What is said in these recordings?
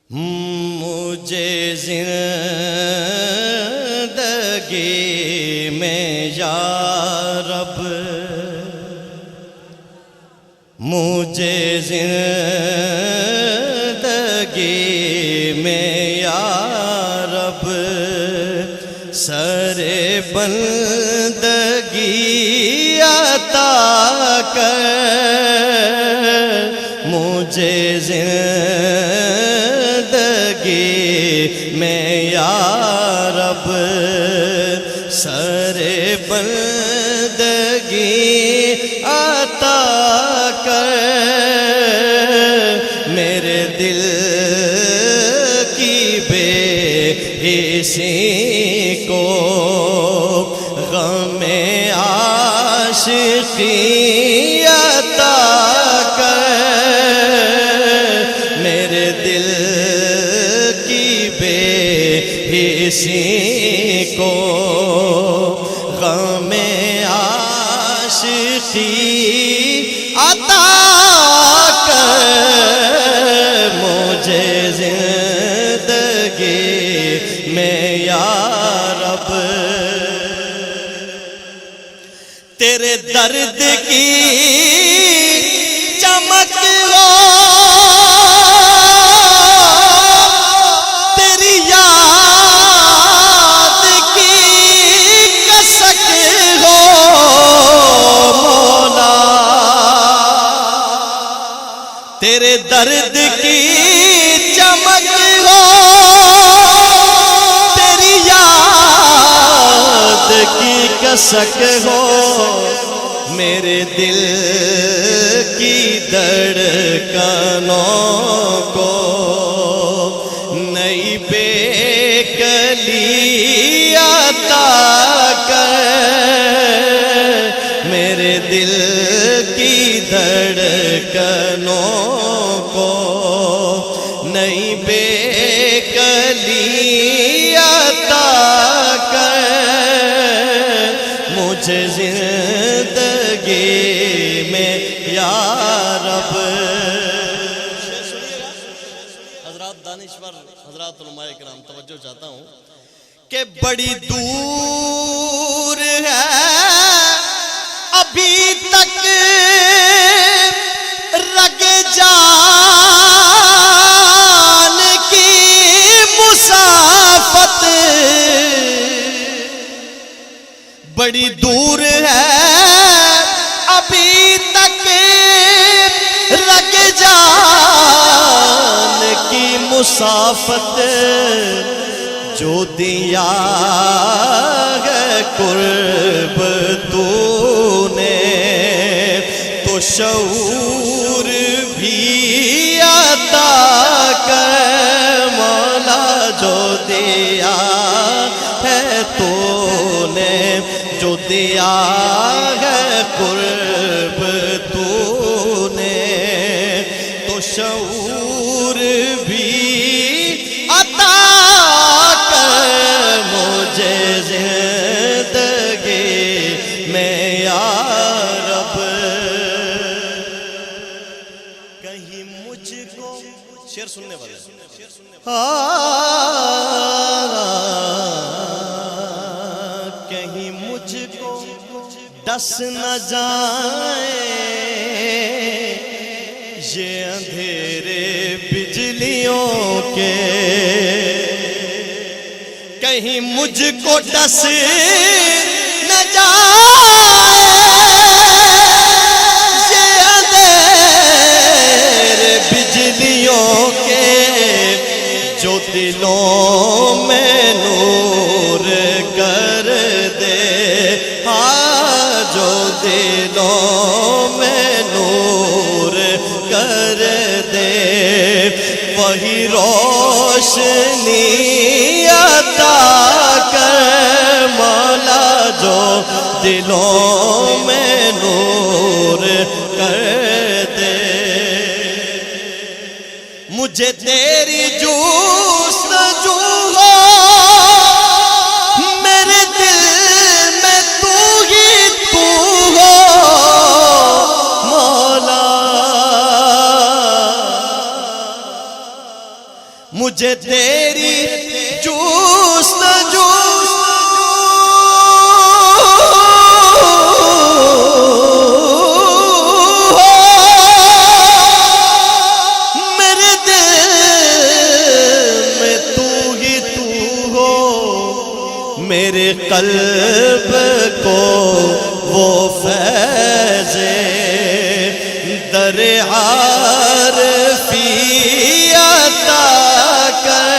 مجھے زندگی میں یا رب، مجھے زندگی میں یا رب سر بندگی عطا کر، مجھے زندگی میں یا رب سر بندگی عطا کر، میرے دل کی بے حسی کو غم عاشقی عطا کر، میرے دل کی بے حسی کو غم عاشقی عطا کر، مجھے زندگی میں یا رب تیرے درد کی چمک ہو، تیری یاد کی کسک ہو مولا، تیرے درد کی چمک ہو، تیری یاد کی کسک ہو، میرے دل کی دھڑکنوں کو نئی بے کلی عطا کر، میرے دل کی دھڑکنوں کو نئی بے کلی عطا کر، مجھے زندگی میں یا رب۔ حضرات دانشور، حضرات علماء کرام، توجہ چاہتا ہوں کہ بڑی دور ہے ابھی تک رگ جان کی مسافت، بڑی دور ہے ابھی تک رگ جان کی مسافت، جو دیا ہے قرب تو نے تو شعور بھی عطا کر، مولا جو دیا ہے تو نے، جو دیا ہے قرب تو نے تو شعور بھی عطا کر، مجھے زندگی میں یا رب کہیں مجھ کو شعر سننے والے کہیں مجھ کو ڈس نہ جائے یہ اندھیرے بجلیوں کے، کہیں مجھ کو ڈس نہ جائے یہ اندھیرے بجلیوں کے، جو دلوں میں نور کر دے، ہاں جو دلوں میں نور کر دے، وہی روشنی عطا کر، مولا جو دلوں میں نور کر دے، مجھے تیری جستجو ہو مجھے تیری جستجو میرے دل میں تو ہی تو ہو، میرے قلب کو وہ فیض در عارفی عطا کر،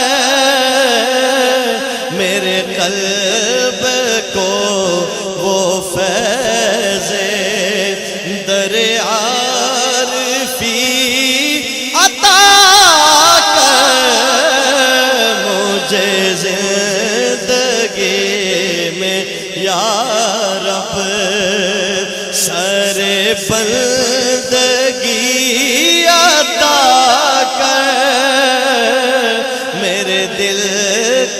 میرے قلب کو وہ فیض در عارفی عطا کر، مجھے زندگی میں یا رب سر بندگی عطا کر، میرے دل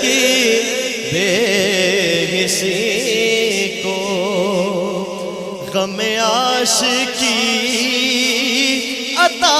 کی بے حسی کو غم عاشقی عطا